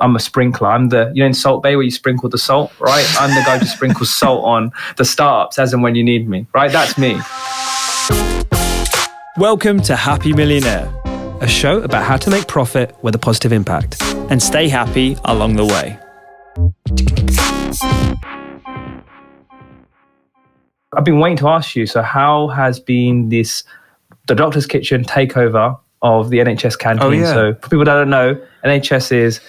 I'm a sprinkler. I'm the, in Salt Bay where you sprinkle the salt, right? I'm the guy who sprinkles salt on the startups as and when you need me, right? That's me. Welcome to Happy Millionaire, a show about how to make profit with a positive impact and stay happy along the way. I've been waiting to ask you, so how has been the Doctor's Kitchen takeover of the NHS canteen? Oh, yeah. So for people that don't know, NHS is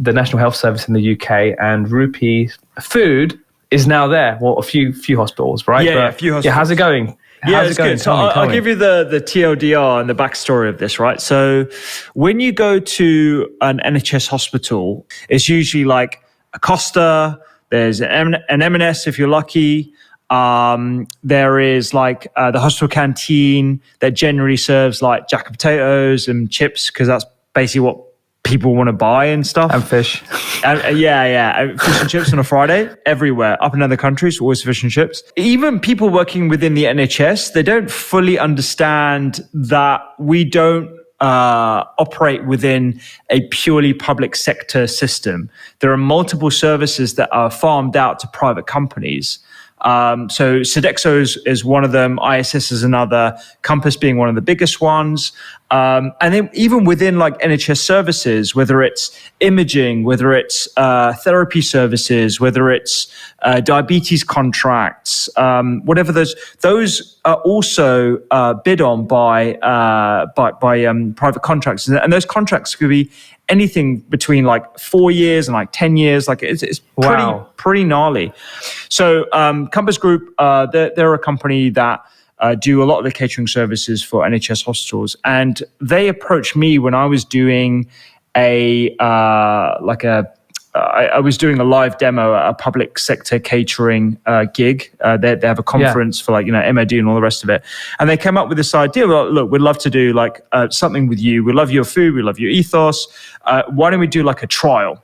the National Health Service in the UK, and Rupy food is now there. Well, a few hospitals, right? Yeah, a few hospitals. Yeah, how's it going? It's good. So I'll give you the TLDR and the backstory of this, right? So when you go to an NHS hospital, it's usually like a Costa, there's an M&S if you're lucky. There is like the hospital canteen that generally serves like jack of potatoes and chips, because that's basically what people want to buy and stuff. And fish. Fish and chips on a Friday everywhere. Up and down the countries, always fish and chips. Even people working within the NHS, they don't fully understand that we don't operate within a purely public sector system. There are multiple services that are farmed out to private companies. So Sodexo is one of them, ISS is another, Compass being one of the biggest ones. And then even within like NHS services, whether it's imaging, whether it's therapy services, whether it's diabetes contracts, whatever those are also bid on by private contracts. And those contracts could be anything between like 4 years and like 10 years. Like it's pretty gnarly. So Compass Group, they're a company that do a lot of the catering services for NHS hospitals, and they approached me when I was doing I was doing a live demo at a public sector catering gig. They have a conference for MOD and all the rest of it. And they came up with this idea. Well, look, we'd love to do like something with you. We love your food. We love your ethos. Why don't we do like a trial?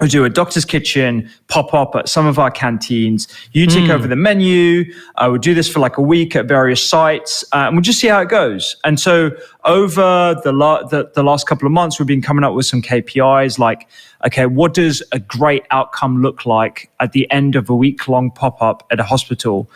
We'll do a Doctor's Kitchen pop-up at some of our canteens. You take over the menu. We'll do this for like a week at various sites, and we'll just see how it goes. And so over the last couple of months, we've been coming up with some KPIs like, okay, what does a great outcome look like at the end of a week-long pop-up at a hospital?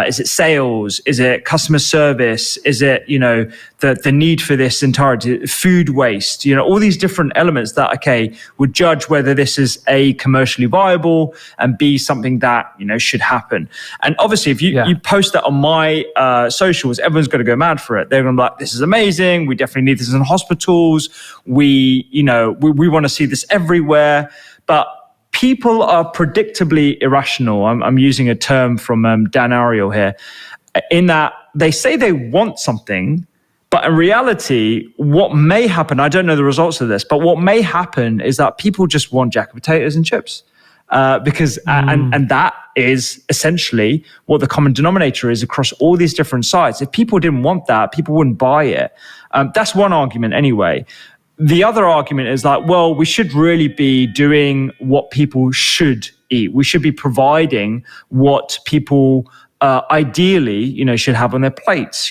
Is it sales? Is it customer service? Is it, the need for this entirety, food waste? All these different elements that, okay, would judge whether this is A, commercially viable, and B, something that, should happen. And obviously, if you post that on my socials, everyone's going to go mad for it. They're going to be like, this is amazing. We definitely need this in hospitals. We want to see this everywhere. But people are predictably irrational. I'm using a term from Dan Ariel here, in that they say they want something, but in reality, what may happen, I don't know the results of this, but what may happen is that people just want jack of potatoes and chips. Because and that is essentially what the common denominator is across all these different sites. If people didn't want that, people wouldn't buy it. That's one argument anyway. The other argument is like, well, we should really be doing what people should eat. We should be providing what people ideally, should have on their plates.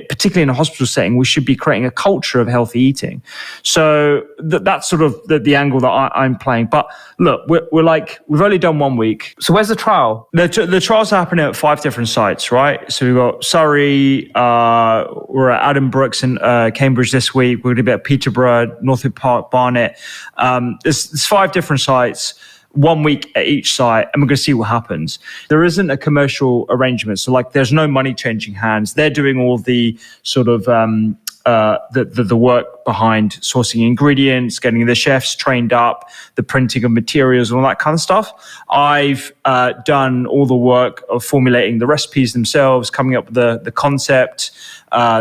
Particularly in a hospital setting, we should be creating a culture of healthy eating. So that's sort of the angle that I'm playing. But look, we're like, we've only done 1 week. So where's the trial? The trial's happening at 5 different sites, right? So we've got Surrey, we're at Adam Brooks in Cambridge this week. We're going to be at Peterborough, Northwood Park, Barnet. There's 5 different sites. 1 week at each site, and we're going to see what happens. There isn't a commercial arrangement, so like there's no money changing hands. They're doing all the sort of the work behind sourcing ingredients, getting the chefs trained up, the printing of materials, and all that kind of stuff. I've done all the work of formulating the recipes themselves, coming up with the concept.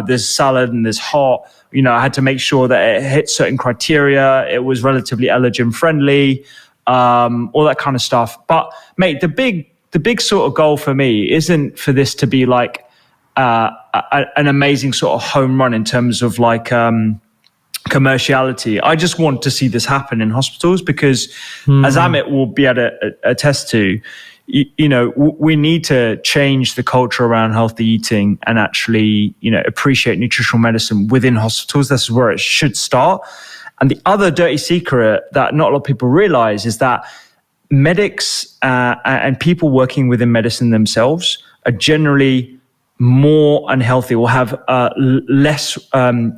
There's salad and there's hot. I had to make sure that it hit certain criteria. It was relatively allergen friendly. All that kind of stuff. But mate, the big sort of goal for me isn't for this to be like an amazing sort of home run in terms of like commerciality. I just want to see this happen in hospitals because, as Amit will be able to attest to, we need to change the culture around healthy eating and actually, appreciate nutritional medicine within hospitals. That's where it should start. And the other dirty secret that not a lot of people realize is that medics and people working within medicine themselves are generally more unhealthy or have less, they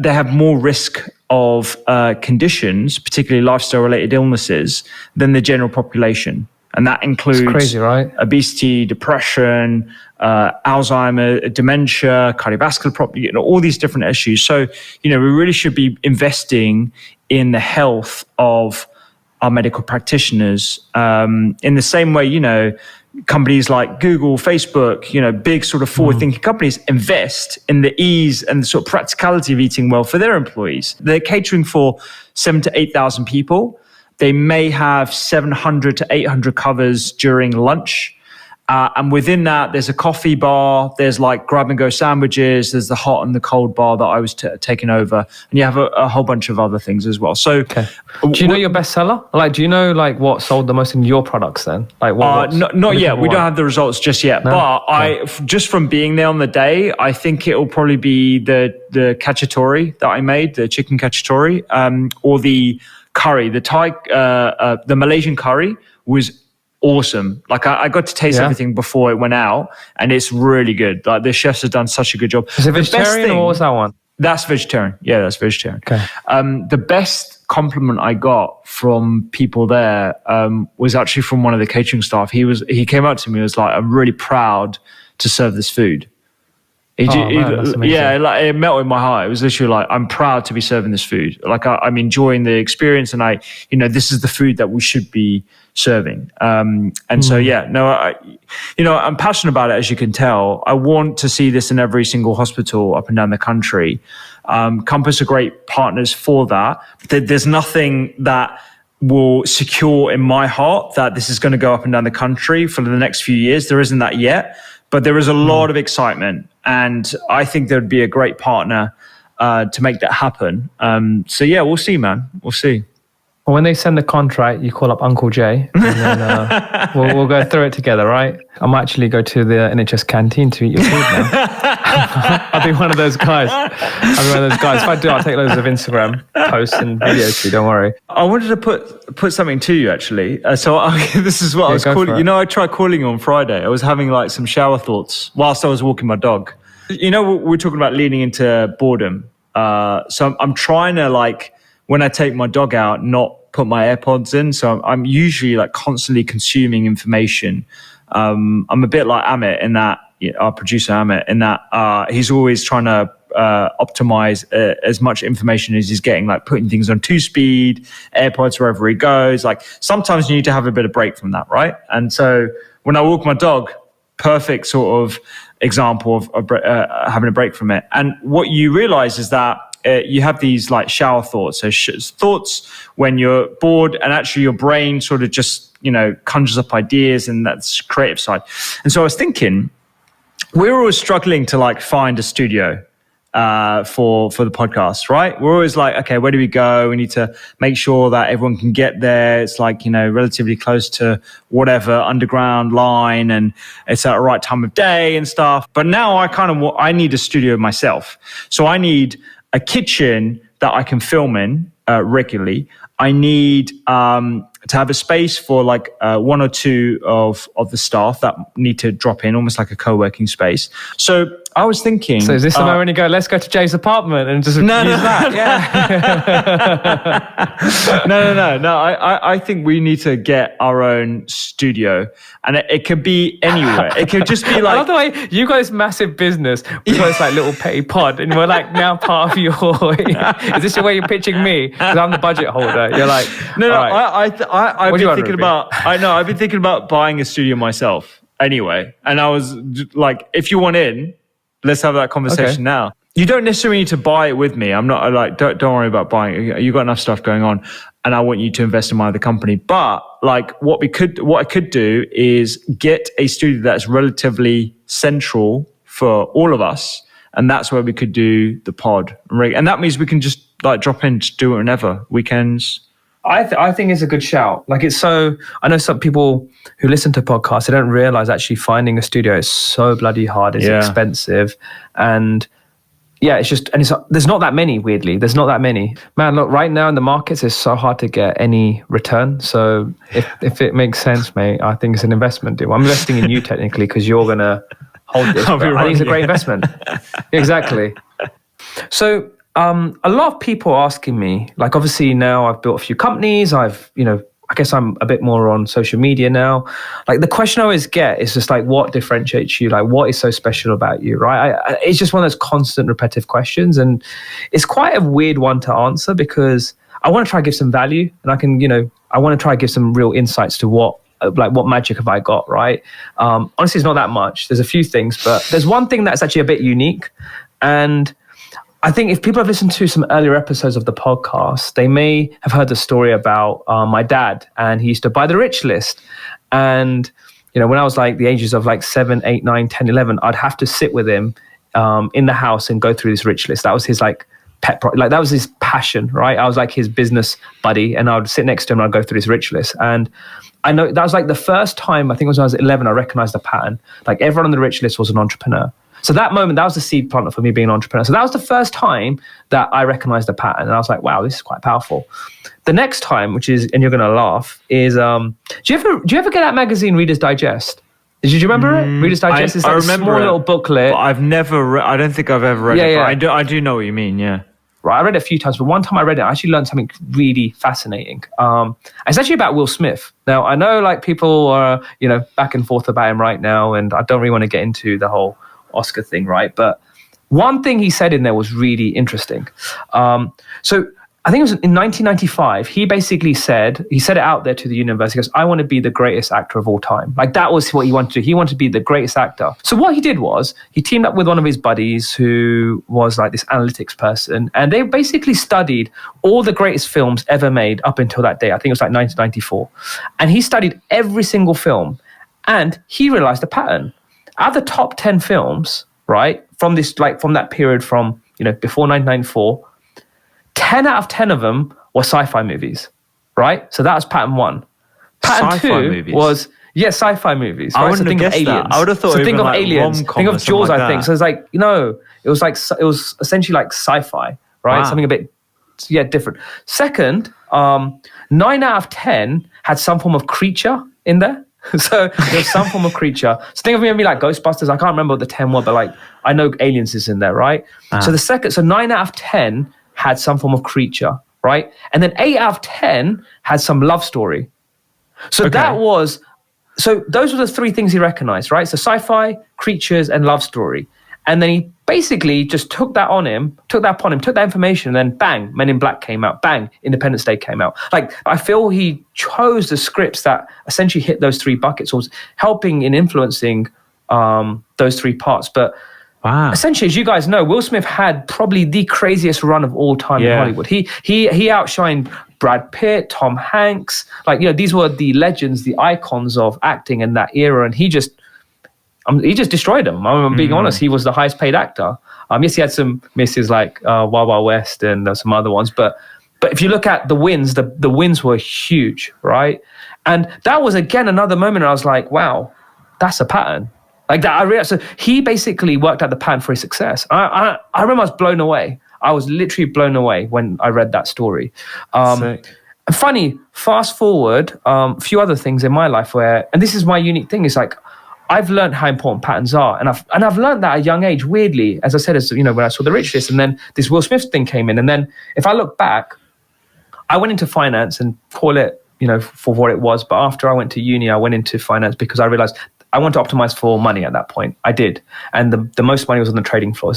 have more risk of conditions, particularly lifestyle-related illnesses, than the general population. And that includes crazy, right? Obesity, depression, Alzheimer, dementia, cardiovascular problem, all these different issues. So, we really should be investing in the health of our medical practitioners in the same way, companies like Google, Facebook, big sort of forward-thinking companies invest in the ease and the sort of practicality of eating well for their employees. They're catering for 7,000 to 8,000 people. They may have 700 to 800 covers during lunch. And within that, there's a coffee bar, there's like grab-and-go sandwiches, there's the hot and the cold bar that I was taking over, and you have a whole bunch of other things as well. So, do you know your bestseller? Like, do you know like what sold the most in your products then? Like, not yet. We don't have the results just yet. No? But just from being there on the day, I think it will probably be the cacciatore that I made, the chicken cacciatore, or the curry, the Thai, the Malaysian curry was awesome. Like I got to taste everything before it went out, and it's really good. Like the chefs have done such a good job. Is it vegetarian or what was that one? That's vegetarian. Yeah, that's vegetarian. Okay. The best compliment I got from people there was actually from one of the catering staff. He came up to me and was like, "I'm really proud to serve this food." Like it melted my heart. It was literally like, I'm proud to be serving this food. Like I'm enjoying the experience, and this is the food that we should be serving. I'm passionate about it, as you can tell. I want to see this in every single hospital up and down the country. Compass are great partners for that. There's nothing that will secure in my heart that this is going to go up and down the country for the next few years. There isn't that yet. But there is a lot of excitement, and I think there'd be a great partner to make that happen. We'll see, man. We'll see. Well, when they send the contract, you call up Uncle Jay, and then we'll go through it together, right? I might actually go to the NHS canteen to eat your food now. I'll be one of those guys. If I do, I'll take loads of Instagram posts and videos too, don't worry. I wanted to put something to you, actually. This is what I was calling. I tried calling you on Friday. I was having like some shower thoughts whilst I was walking my dog. We're talking about leaning into boredom. So I'm trying to when I take my dog out, not put my AirPods in. So I'm usually like constantly consuming information. I'm a bit like Amit in that, our producer Amit, in that he's always trying to optimize as much information as he's getting, like putting things on 2-speed, AirPods wherever he goes. Like sometimes you need to have a bit of break from that, right? And so when I walk my dog, perfect sort of example of having a break from it. And what you realize is that you have these like shower thoughts. So thoughts when you're bored, and actually your brain sort of just, conjures up ideas, and that's creative side. And so I was thinking, we're always struggling to find a studio for the podcast, right? We're always like, okay, where do we go? We need to make sure that everyone can get there. It's relatively close to whatever underground line, and it's at the right time of day and stuff. But now I need a studio myself. So I need a kitchen that I can film in regularly. I need to have a space for one or two of the staff that need to drop in, almost like a co-working space. So I was thinking... So is this the moment you go, let's go to Jay's apartment and just use that? Yeah. No. I think we need to get our own studio, and it could be anywhere. It could just be like... I love the way you got this massive business. We've got this little petty pod, and we're now part of your... Is this the way you're pitching me? Because I'm the budget holder. You're like... No, I've been thinking about... I've been thinking about buying a studio myself anyway. And I was like, if you want in... Let's have that conversation now. You don't necessarily need to buy it with me. I'm not don't worry about buying it. You've got enough stuff going on, and I want you to invest in my other company. But what I could do is get a studio that's relatively central for all of us, and that's where we could do the pod. And that means we can just drop in, to do it whenever, weekends. I think it's a good shout. I know some people who listen to podcasts, they don't realize actually finding a studio is so bloody hard. It's expensive. And yeah, it's just, and there's not that many, weirdly. There's not that many. Man, look, right now in the markets, it's so hard to get any return. So if it makes sense, mate, I think it's an investment deal. I'm investing in you technically because you're going to hold this. I think it's a great investment. Exactly. So a lot of people are asking me, like, obviously now I've built a few companies. I guess I'm a bit more on social media now. Like the question I always get is just like, what differentiates you? Like, what is so special about you, right? It's just one of those constant repetitive questions. And it's quite a weird one to answer because I want to try to give some value and I want to try to give some real insights to what magic have I got, right? Honestly, it's not that much. There's a few things, but there's one thing that's actually a bit unique. And I think if people have listened to some earlier episodes of the podcast, they may have heard the story about my dad, and he used to buy the rich list. And, when I was like the ages of like 7, 8, 9, 10, 11, I'd have to sit with him in the house and go through this rich list. That was his like that was his passion, right? I was like his business buddy, and I would sit next to him and I'd go through this rich list. And I know that was like the first time, I think it was when I was 11, I recognized the pattern. Like everyone on the rich list was an entrepreneur. So that moment, that was the seed planter for me being an entrepreneur. So that was the first time that I recognized the pattern. And I was like, wow, this is quite powerful. The next time, which is, and you're going to laugh, is, do you ever get that magazine, Reader's Digest? Did you remember it? Reader's Digest is like a small little booklet. But I've never I don't think I've ever read it. Yeah. But I do know what you mean, yeah. Right, I read it a few times, but one time I read it, I actually learned something really fascinating. It's actually about Will Smith. Now, I know like people are, back and forth about him right now, and I don't really want to get into the whole Oscar thing, right? But one thing he said in there was really interesting. So I think it was in 1995, he basically said it out there to the universe. He goes, I want to be the greatest actor of all time. Like that was what he wanted to do. He wanted to be the greatest actor. So what he did was he teamed up with one of his buddies who was like this analytics person. And they basically studied all the greatest films ever made up until that day. I think it was like 1994. And he studied every single film. And he realized a pattern. Out of the top 10 films, right, from that period from, before 1994, 10 out of 10 of them were sci-fi movies, right? So that was pattern one. Pattern sci-fi two movies. was, sci-fi movies. Right? I wouldn't have guessed that. I would have thought so think of like Aliens. Think of Jaws, like I think. So it's like, it was essentially like sci-fi, right? Wow. Something a bit, different. Second, 9 out of 10 had some form of creature in there. So there's some form of creature. So think of me like Ghostbusters. I can't remember what the 10 were, but like I know Aliens is in there, right? So 9 out of 10 had some form of creature, right? And then 8 out of 10 had some love story. So so those were the three things he recognized, right? So sci-fi, creatures, and love story. And then he basically just took that information, and then bang, Men in Black came out. Bang, Independence Day came out. Like, I feel he chose the scripts that essentially hit those three buckets, or was helping in influencing those three parts. But essentially, as you guys know, Will Smith had probably the craziest run of all time in Hollywood. He outshined Brad Pitt, Tom Hanks. Like, these were the legends, the icons of acting in that era, and he just destroyed them. I'm being honest. He was the highest paid actor. Yes, he had some misses like Wild Wild West and some other ones. But if you look at the wins, the wins were huge, right? And that was, again, another moment where I was like, wow, that's a pattern. Like that, I realized. So he basically worked out the pattern for his success. I remember I was blown away. I was literally blown away when I read that story. Funny, fast forward, a few other things in my life where, and this is my unique thing, is like, I've learned how important patterns are, and I've learned that at a young age. Weirdly, as I said, when I saw the rich list, and then this Will Smith thing came in, and then if I look back, I went into finance and call it, for what it was. But after I went to uni, I went into finance because I realized I want to optimize for money at that point. I did, and the most money was on the trading floor.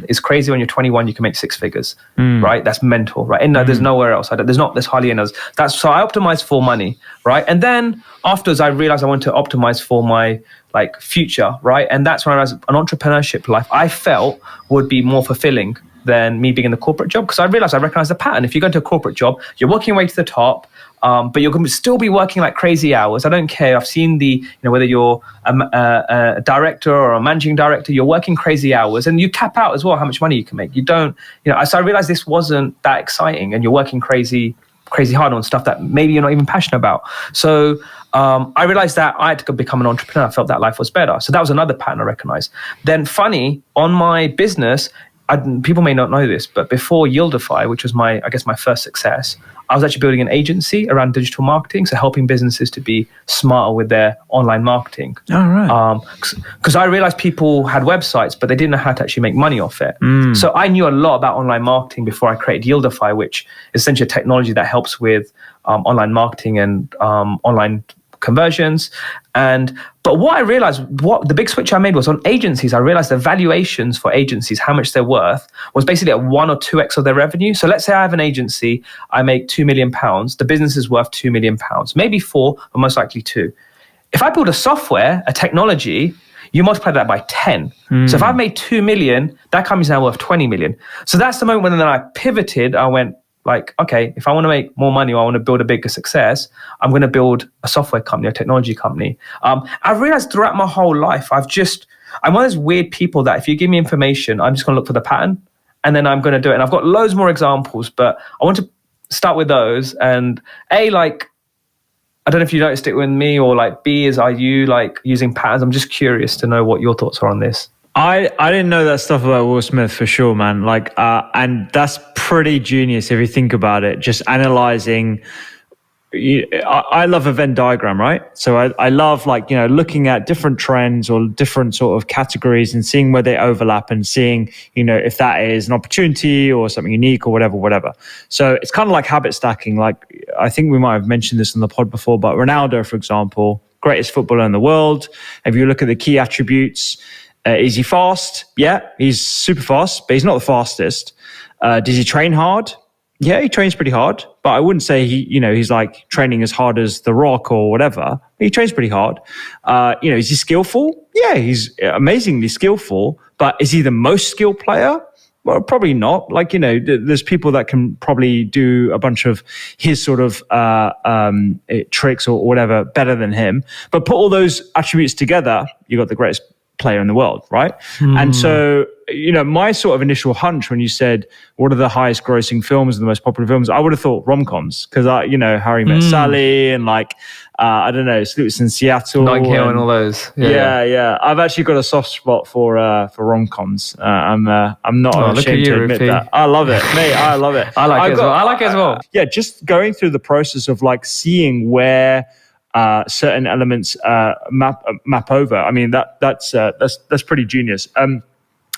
It's crazy when you're 21, you can make six figures, right? That's mental, right? And there's nowhere else. There's hardly any others. So I optimized for money, right? And then afterwards, I realized I wanted to optimize for my future, right? And that's when I realized an entrepreneurship life I felt would be more fulfilling than me being in the corporate job, because I realized I recognized the pattern. If you go into a corporate job, you're working your way to the top, but you're going to still be working like crazy hours. I don't care. I've seen whether you're a director or a managing director, you're working crazy hours, and you cap out as well how much money you can make. You don't, so I realized this wasn't that exciting, and you're working crazy hard on stuff that maybe you're not even passionate about. So I realized that I had to become an entrepreneur. I felt that life was better. So that was another pattern I recognized. Then funny, on my business, people may not know this, but before Yieldify, which was my first success, I was actually building an agency around digital marketing, so helping businesses to be smarter with their online marketing. All right. Because I realized people had websites, but they didn't know how to actually make money off it. So I knew a lot about online marketing before I created Yieldify, which is essentially a technology that helps with online marketing and online conversions. But what I realized, what the big switch I made was on agencies. I realized the valuations for agencies, how much they're worth, was basically at 1 or 2x of their revenue. So let's say I have an agency, I make £2 million. The business is worth £2 million, maybe 4, but most likely 2. If I build a software, a technology, you multiply that by 10. So if I've made 2 million, that company's now worth 20 million. So that's the moment when then I pivoted. I went, like, okay, if I want to make more money or I want to build a bigger success, I'm going to build a software company, a technology company. I've realized throughout my whole life, I'm one of those weird people that if you give me information, I'm just going to look for the pattern and then I'm going to do it. And I've got loads more examples, but I want to start with those. And I don't know if you noticed it with me, or like B is, are you like using patterns? I'm just curious to know what your thoughts are on this. I didn't know that stuff about Will Smith for sure, man. Like, and that's pretty genius if you think about it. Just analyzing. I love a Venn diagram, right? So I love looking at different trends or different sort of categories and seeing where they overlap and seeing, if that is an opportunity or something unique or whatever. So it's kind of like habit stacking. Like, I think we might have mentioned this on the pod before, but Ronaldo, for example, greatest footballer in the world. If you look at the key attributes, is he fast? Yeah, he's super fast, but he's not the fastest. Does he train hard? Yeah, he trains pretty hard, but I wouldn't say he's like training as hard as The Rock or whatever. He trains pretty hard. Is he skillful? Yeah, he's amazingly skillful, but is he the most skilled player? Well, probably not. Like, there's people that can probably do a bunch of his sort of tricks or whatever better than him. But put all those attributes together, you got the greatest player in the world, right? And so, my sort of initial hunch when you said what are the highest grossing films and the most popular films, I would have thought rom-coms, because Harry Met Sally and I don't know, Sleepless in Seattle, Notting Hill and all those. Yeah. I've actually got a soft spot for rom-coms. I'm not ashamed to admit that. I love it, mate. I love it. I like it as well. Yeah, just going through the process of seeing where certain elements map over. I mean, that's pretty genius. And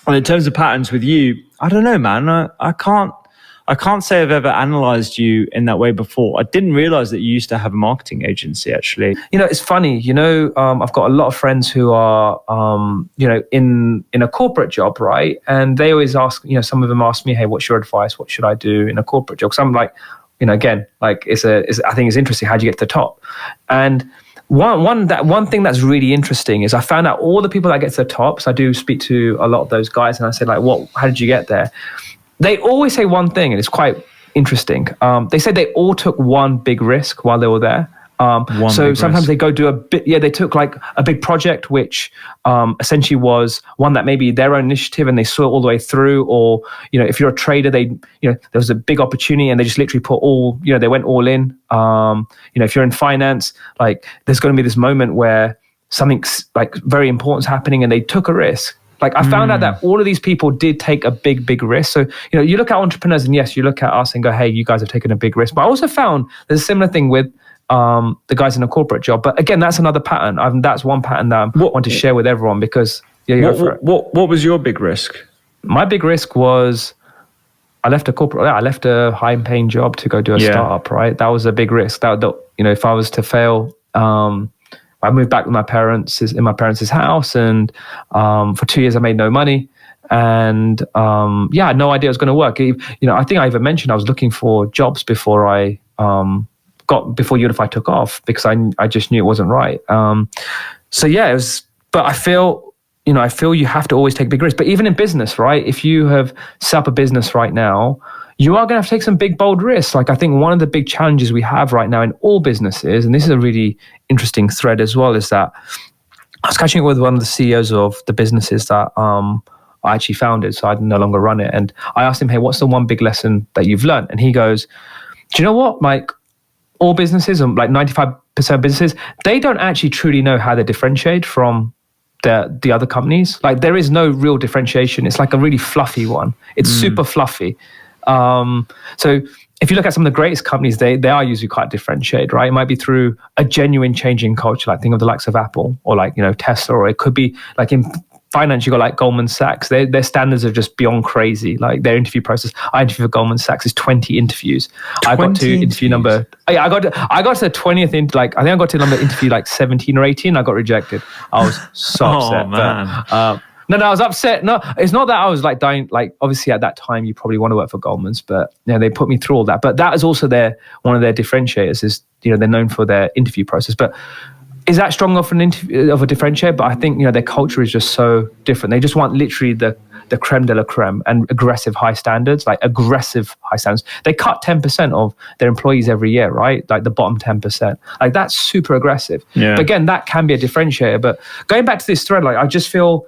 in terms of patterns with you, I don't know, man. I can't say I've ever analyzed you in that way before. I didn't realize that you used to have a marketing agency, actually. It's funny. I've got a lot of friends who are, in a corporate job, right? And they always ask. Some of them ask me, "Hey, what's your advice? What should I do in a corporate job?" Because I'm like, again, I think it's interesting. How do you get to the top? And one thing that's really interesting is I found out all the people that get to the top. So I do speak to a lot of those guys, and I said, how did you get there? They always say one thing, and it's quite interesting. They said they all took one big risk while they were there. So sometimes they go do a bit. Yeah, they took a big project, which essentially was one that maybe their own initiative, and they saw it all the way through. Or if you're a trader, there was a big opportunity, and they just literally put they went all in. If you're in finance, there's going to be this moment where something's very important is happening, and they took a risk. I found out that all of these people did take a big risk. So, you look at entrepreneurs, and yes, you look at us and go, hey, you guys have taken a big risk. But I also found there's a similar thing with the guys in a corporate job. But again, that's another pattern. That's one pattern that I want to share with everyone, because what was your big risk? My big risk was I left a high-paying job to go do a startup, right? That was a big risk. That if I was to fail, I moved back with my parents in my parents' house, and for 2 years I made no money, and I had no idea it was going to work. I think I even mentioned I was looking for jobs before before Yieldify took off, because I just knew it wasn't right. It was. But I feel you have to always take big risks. But even in business, right? If you have set up a business right now, you are going to have to take some big, bold risks. I think one of the big challenges we have right now in all businesses, and this is a really interesting thread as well, is that I was catching up with one of the CEOs of the businesses that I actually founded, so I no longer run it. And I asked him, hey, what's the one big lesson that you've learned? And he goes, do you know what? All businesses, and 95% of businesses, they don't actually truly know how they differentiate from the other companies. Like there is no real differentiation. It's like a really fluffy one. It's super fluffy. So if you look at some of the greatest companies, they are usually quite differentiated, right? It might be through a genuine change in culture, like think of the likes of Apple or like, Tesla, or it could be like in finance, you got like Goldman Sachs. Their standards are just beyond crazy. Like their interview process. I interviewed for Goldman Sachs is 20 interviews. I got to interview number. I got to the 20th. I think I got to number interview like 17 or 18. I got rejected. I was so upset. Oh man. No, I was upset. No, it's not that I was like dying. Like obviously at that time you probably want to work for Goldman's, but they put me through all that. But that is also one of their differentiators. Is they're known for their interview process, but. Is that strong of a differentiator? But I think their culture is just so different. They just want literally the creme de la creme and aggressive high standards. They cut 10% of their employees every year, right? Like the bottom 10%. Like that's super aggressive. Yeah. But again, that can be a differentiator. But going back to this thread, like I just feel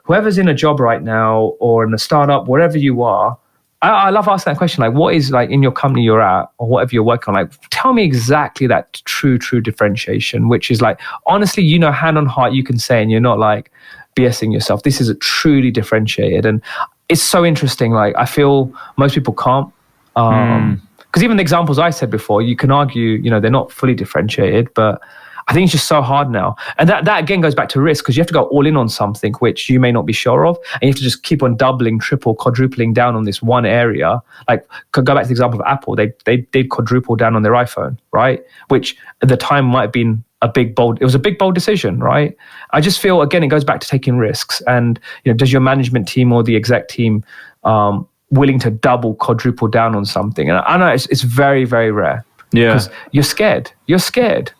whoever's in a job right now or in a startup, wherever you are. I love asking that question, like what is like in your company you're at or whatever you're working on, like tell me exactly that true differentiation, which is like, honestly, hand on heart, you can say, and you're not like BSing yourself. This is a truly differentiated. And it's so interesting. Like I feel most people can't, because even the examples I said before, you can argue, they're not fully differentiated, but I think it's just so hard now. And that again goes back to risk, because you have to go all in on something which you may not be sure of. And you have to just keep on doubling, triple, quadrupling down on this one area. Like, go back to the example of Apple. They did quadruple down on their iPhone, right? Which at the time might have been a big, bold decision, right? I just feel, again, it goes back to taking risks. And, does your management team or the exec team willing to double, quadruple down on something? And I know it's very, very rare. Yeah. Because you're scared.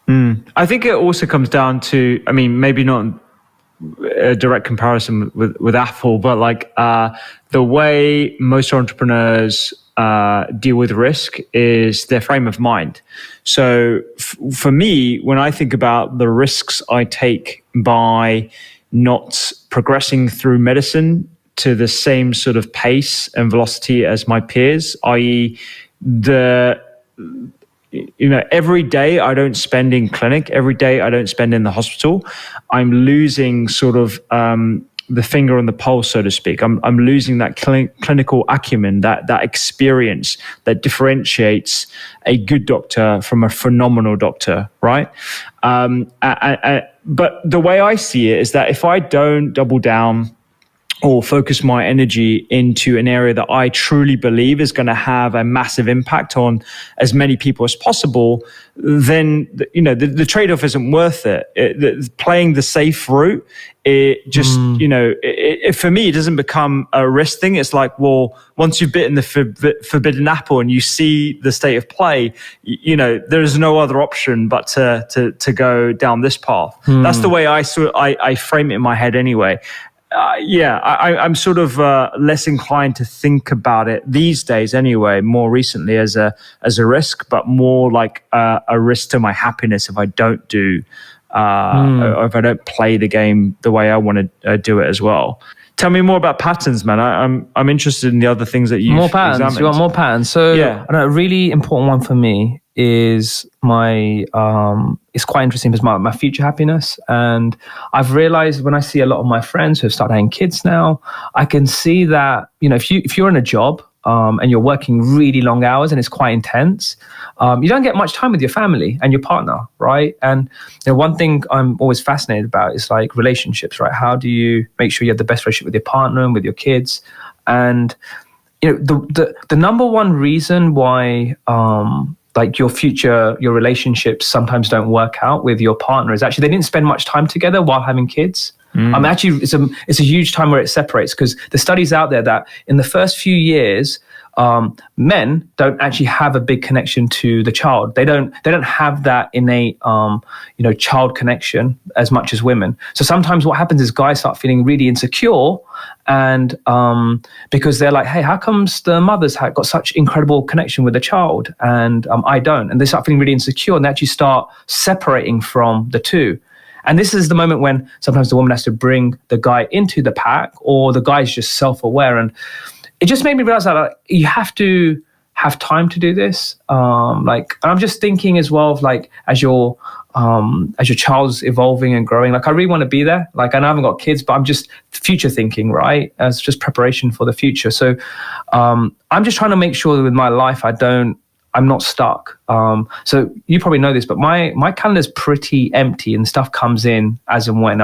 I think it also comes down to, maybe not a direct comparison with Apple, but like the way most entrepreneurs deal with risk is their frame of mind. So for me, when I think about the risks I take by not progressing through medicine to the same sort of pace and velocity as my peers, i.e. every day I don't spend in clinic, every day I don't spend in the hospital, I'm losing sort of the finger on the pulse, so to speak. I'm losing that clinical acumen, that experience that differentiates a good doctor from a phenomenal doctor, right? But the way I see it is that if I don't double down or focus my energy into an area that I truly believe is going to have a massive impact on as many people as possible, then the trade-off isn't worth it. Playing the safe route, it just for me, it doesn't become a risk thing. It's like, well, once you've bitten the forbidden apple and you see the state of play, there's no other option but to go down this path. That's the way I frame it in my head anyway. I'm sort of less inclined to think about it these days anyway, more recently as a risk, but more like a risk to my happiness if I don't do, or if I don't play the game the way I want to do it as well. Tell me more about patterns, man. I'm interested in the other things that you've more patterns. Examined. You want more patterns? So I know a really important one for me is my it's quite interesting because my future happiness. And I've realized when I see a lot of my friends who have started having kids now, I can see that if you're in a job and you're working really long hours and it's quite intense, you don't get much time with your family and your partner, right? And one thing I'm always fascinated about is like relationships, right? How do you make sure you have the best relationship with your partner and with your kids? And the number one reason why like your relationships sometimes don't work out with your partner is actually they didn't spend much time together while having kids. Actually, it's a huge time where it separates, because the studies out there that in the first few years, men don't actually have a big connection to the child. They don't have that innate, child connection as much as women. So sometimes what happens is guys start feeling really insecure, and because they're like, hey, how comes the mother's got such incredible connection with the child and I don't? And they start feeling really insecure, and they actually start separating from the two. And this is the moment when sometimes the woman has to bring the guy into the pack, or the guy's just self-aware. And it just made me realize that you have to have time to do this. And I'm just thinking as well of like, as your child's evolving and growing, like I really want to be there. Like, I know I haven't got kids, but I'm just future thinking, right? As just preparation for the future. So I'm just trying to make sure that with my life, I'm not stuck. So you probably know this, but my calendar's pretty empty and stuff comes in as and when.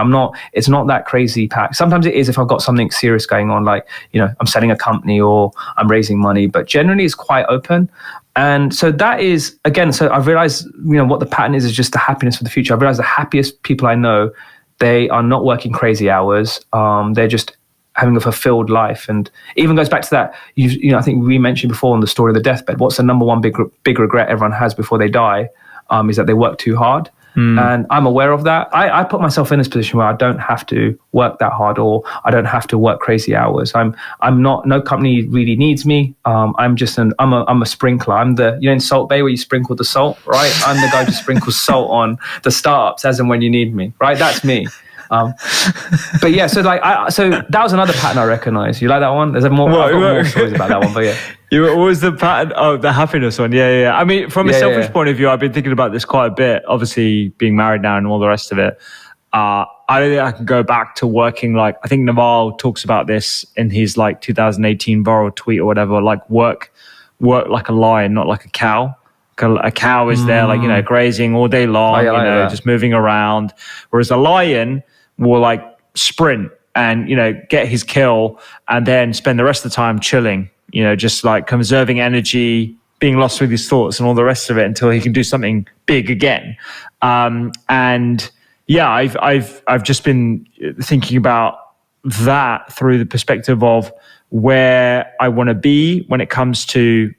It's not that crazy packed. Sometimes it is if I've got something serious going on, like, I'm selling a company or I'm raising money, but generally it's quite open. And so that is, again, so I've realized, what the pattern is just the happiness for the future. I've realized the happiest people I know, they are not working crazy hours. They're just having a fulfilled life. And even goes back to that, I think we mentioned before on the story of the deathbed, what's the number one big regret everyone has before they die, is that they work too hard. And I'm aware of that. I put myself in this position where I don't have to work that hard, or I don't have to work crazy hours. No company really needs me. I'm a sprinkler. I'm the, in Salt Bay where you sprinkle the salt, right? I'm the guy who sprinkles salt on the startups as and when you need me, right? That's me. But yeah, so that was another pattern I recognize. You like that one? I've got more stories about that one, but yeah. What was the pattern? Oh, the happiness one. Yeah. I mean, from a selfish point of view, I've been thinking about this quite a bit. Obviously, being married now and all the rest of it. I don't think I can go back to working I think Naval talks about this in his 2018 viral tweet or whatever. Work like a lion, not like a cow. A cow is there, grazing all day long, just moving around. Whereas a lion will sprint and get his kill and then spend the rest of the time chilling, just conserving energy, being lost with his thoughts and all the rest of it until he can do something big again. And yeah, I've just been thinking about that through the perspective of where I want to be when it comes to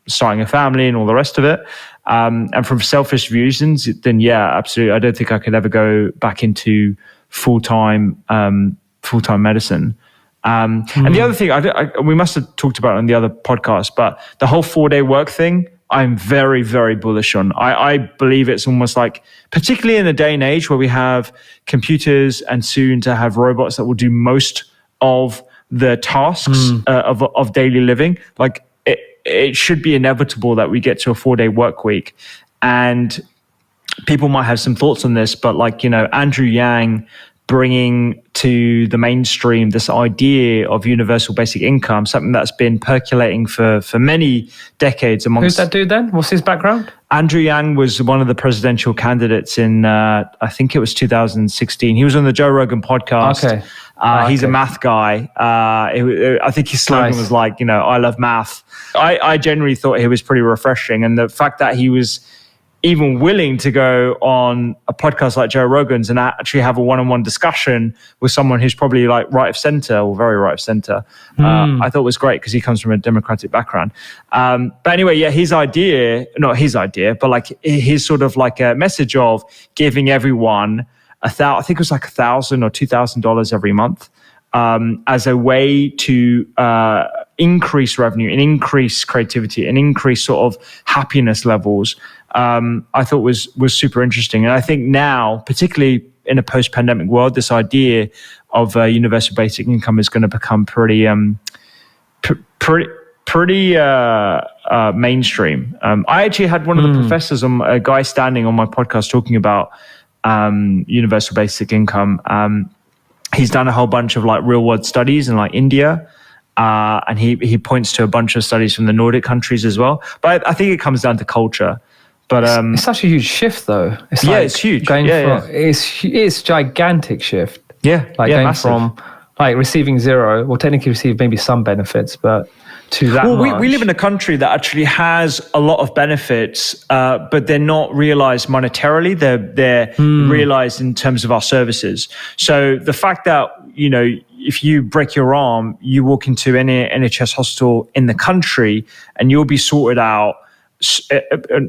starting a family and all the rest of it. And from selfish reasons, then yeah, absolutely. I don't think I could ever go back into full-time medicine. And the other thing, we must have talked about it on the other podcast, but the whole 4-day work thing, I'm very, very bullish on. I believe it's almost particularly in a day and age where we have computers and soon to have robots that will do most of the tasks of daily living. It should be inevitable that we get to a 4-day work week. And people might have some thoughts on this, but Andrew Yang bringing to the mainstream this idea of universal basic income, something that's been percolating for many decades amongst... Who's that dude then? What's his background? Andrew Yang was one of the presidential candidates in, I think it was 2016. He was on the Joe Rogan podcast. Okay. He's a math guy. I think his slogan was I love math. I generally thought he was pretty refreshing. And the fact that he was even willing to go on a podcast like Joe Rogan's and actually have a one-on-one discussion with someone who's probably right of center or very right of center, I thought was great because he comes from a Democratic background. But anyway, yeah, his idea, not his idea, but his sort of a message of giving everyone I think it was $1,000 or $2,000 every month as a way to increase revenue and increase creativity and increase sort of happiness levels. I thought was super interesting. And I think now, particularly in a post-pandemic world, this idea of universal basic income is going to become pretty mainstream. I actually had one of the professors, a guy standing on my podcast talking about universal basic income. He's done a whole bunch of real world studies in India. And he points to a bunch of studies from the Nordic countries as well. But I think it comes down to culture. But it's such a huge shift, though. It's huge. It's gigantic shift. Yeah, going massive. from receiving zero, well, technically receive maybe some benefenits, but to that much. We live in a country that actually has a lot of benefits, but they're not realized monetarily. They're realized in terms of our services. So the fact that if you break your arm, you walk into any NHS hospital in the country, and you'll be sorted out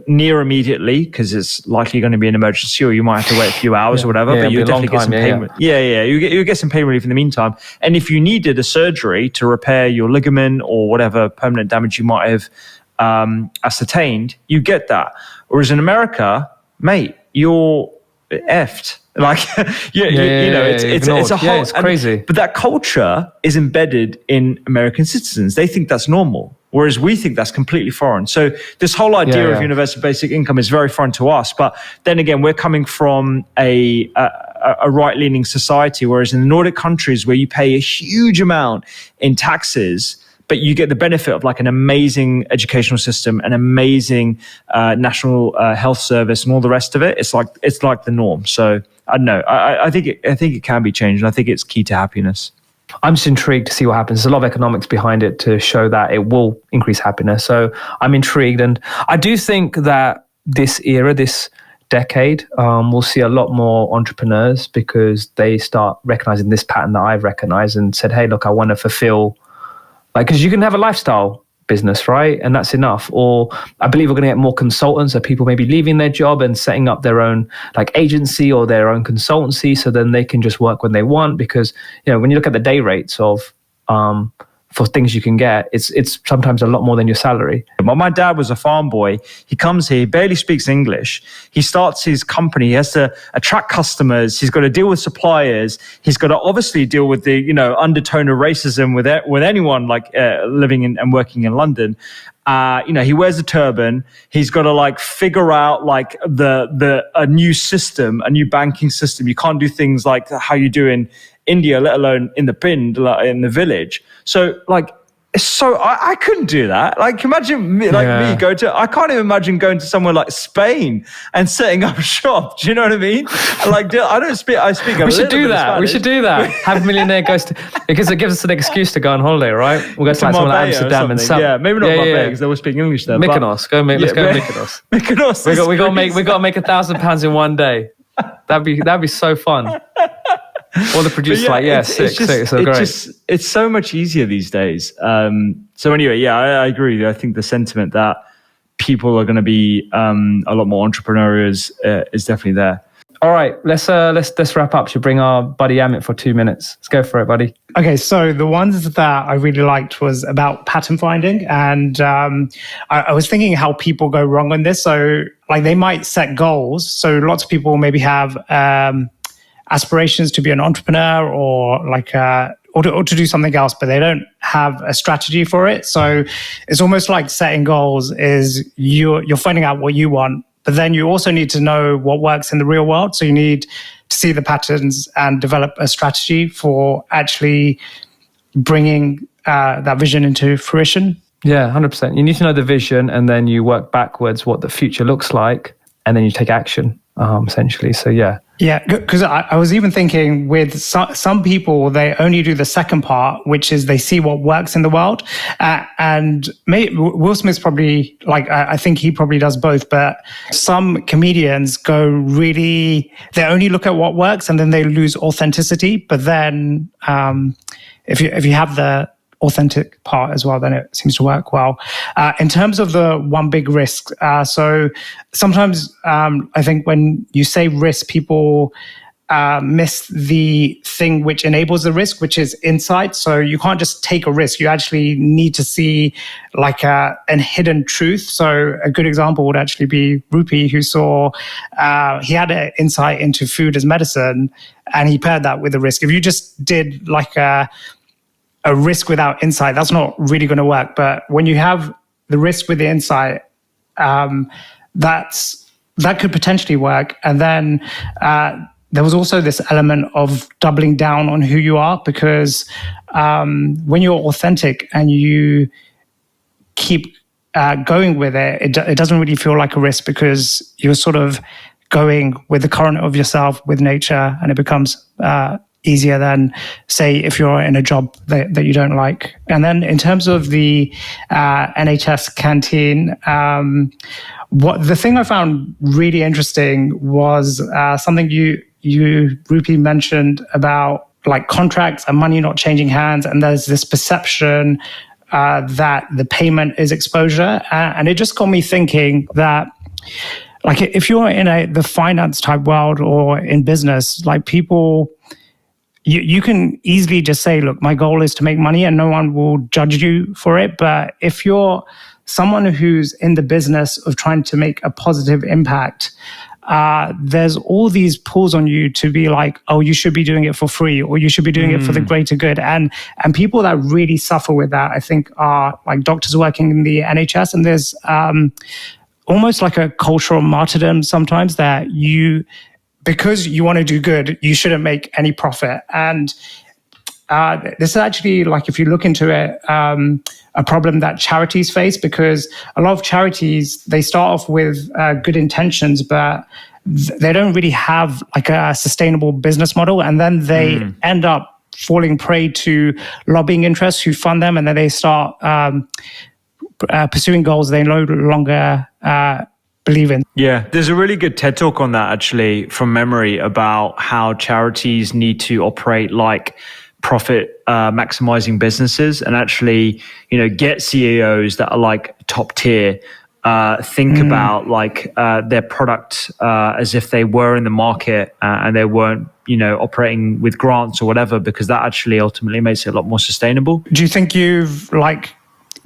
near immediately because it's likely going to be an emergency, or you might have to wait a few hours or whatever. But you'll definitely get some payment. You get some pain relief in the meantime. And if you needed a surgery to repair your ligament or whatever permanent damage you might have ascertained, you get that. Whereas in America, mate, you're effed. Like, it's a whole, it's crazy. But that culture is embedded in American citizens. They think that's normal, whereas we think that's completely foreign. So this whole idea of universal basic income is very foreign to us. But then again, we're coming from a right-leaning society, whereas in the Nordic countries where you pay a huge amount in taxes, but you get the benefit of like an amazing educational system, an amazing national health service, and all the rest of it. It's like the norm. So I don't know. I think it can be changed, and I think it's key to happiness. I'm just intrigued to see what happens. There's a lot of economics behind it to show that it will increase happiness. So I'm intrigued, and I do think that this era, this decade, we'll see a lot more entrepreneurs because they start recognizing this pattern that I've recognized and said, hey, look, I want to fulfill. Like, because you can have a lifestyle business, right? And that's enough. Or I believe we're going to get more consultants, so people maybe leaving their job and setting up their own like agency or their own consultancy, so then they can just work when they want. Because, you know, when you look at the day rates of for things you can get, it's sometimes a lot more than your salary. My dad was a farm boy. He comes here, he barely speaks English. He starts his company. He has to attract customers. He's got to deal with suppliers. He's got to obviously deal with the, you know, undertone of racism with anyone like living in and working in London. You know, he wears a turban. He's got to like figure out like a new system, a new banking system. You can't do things like how you do in India, let alone in the Pind, like in the village. So like, I couldn't do that. Like, imagine me I can't even imagine going to somewhere like Spain and setting up a shop. Do you know what I mean? Like, I speak a little bit of Spanish. We should do that. Have Millionaire goes to, because it gives us an excuse to go on holiday, right? We'll go to like somewhere like Amsterdam and yeah, maybe not Marbella because they will speak English there. Mykonos, let's go to Mykonos. Mykonos. We got to make £1,000 in one day. That'd be so fun. Or the producer's it's so much easier these days. So anyway, I agree. I think the sentiment that people are going to be a lot more entrepreneurial is definitely there. All right, let's wrap up. Should bring our buddy Amit for 2 minutes. Let's go for it, buddy. Okay, so the ones that I really liked was about pattern finding, and I was thinking how people go wrong on this. So like they might set goals. So lots of people maybe have aspirations to be an entrepreneur or like or to do something else, but they don't have a strategy for it. So it's almost like setting goals is you're finding out what you want, but then you also need to know what works in the real world. So you need to see the patterns and develop a strategy for actually bringing that vision into fruition. Yeah, 100%. You need to know the vision, and then you work backwards what the future looks like, and then you take action, essentially. So yeah. Yeah, because I was even thinking with some people, they only do the second part, which is they see what works in the world. And Will Smith's probably, like, I think he probably does both, but some comedians they only look at what works and then they lose authenticity. But then if you have the authentic part as well, then it seems to work well. In terms of the one big risk, so sometimes I think when you say risk, people miss the thing which enables the risk, which is insight. So you can't just take a risk. You actually need to see like a hidden truth. So a good example would actually be Rupy, who saw, he had an insight into food as medicine, and he paired that with a risk. If you just did like a risk without insight, that's not really going to work. But when you have the risk with the insight, that could potentially work. And then there was also this element of doubling down on who you are, because when you're authentic and you keep going with it, it doesn't really feel like a risk, because you're sort of going with the current of yourself, with nature, and it becomes easier than, say, if you're in a job that you don't like. And then in terms of the NHS canteen, the thing I found really interesting was something you Rupy mentioned about like contracts and money not changing hands, and there's this perception that the payment is exposure, and it just got me thinking that, like, if you're in the finance type world or in business, like people, you can easily just say, look, my goal is to make money, and no one will judge you for it. But if you're someone who's in the business of trying to make a positive impact, there's all these pulls on you to be like, oh, you should be doing it for free, or you should be doing it for the greater good. And people that really suffer with that, I think, are like doctors working in the NHS. And there's almost like a cultural martyrdom sometimes that because you want to do good, you shouldn't make any profit. And this is actually, like, if you look into it, a problem that charities face, because a lot of charities, they start off with good intentions, but they don't really have like a sustainable business model. And then they end up falling prey to lobbying interests who fund them. And then they start pursuing goals they no longer believe in. Yeah, there's a really good TED talk on that, actually, from memory, about how charities need to operate like profit maximizing businesses, and actually, get CEOs that are like top tier, think about like their product as if they were in the market and they weren't, operating with grants or whatever, because that actually ultimately makes it a lot more sustainable. Do you think you've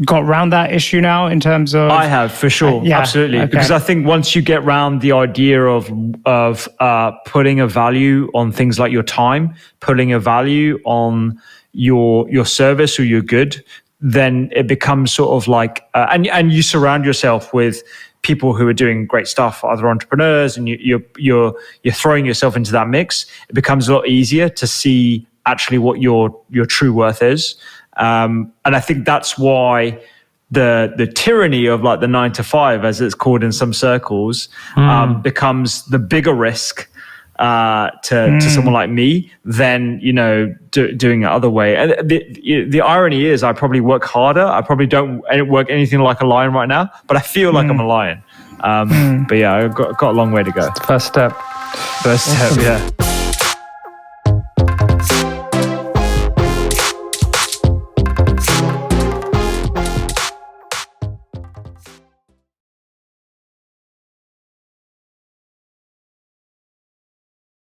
got around that issue now in terms of? I have, for sure. Absolutely. Okay. Because I think once you get around the idea of putting a value on things like your time, putting a value on your service or your good, then it becomes sort of like, and you surround yourself with people who are doing great stuff, other entrepreneurs, and you're throwing yourself into that mix. It becomes a lot easier to see actually what your true worth is. And I think that's why the tyranny of like the 9 to 5, as it's called in some circles, becomes the bigger risk to someone like me than doing it other way. And the irony is, I probably work harder. I probably don't work anything like a lion right now, but I feel like I'm a lion. But yeah, I've got a long way to go. First step. Yeah.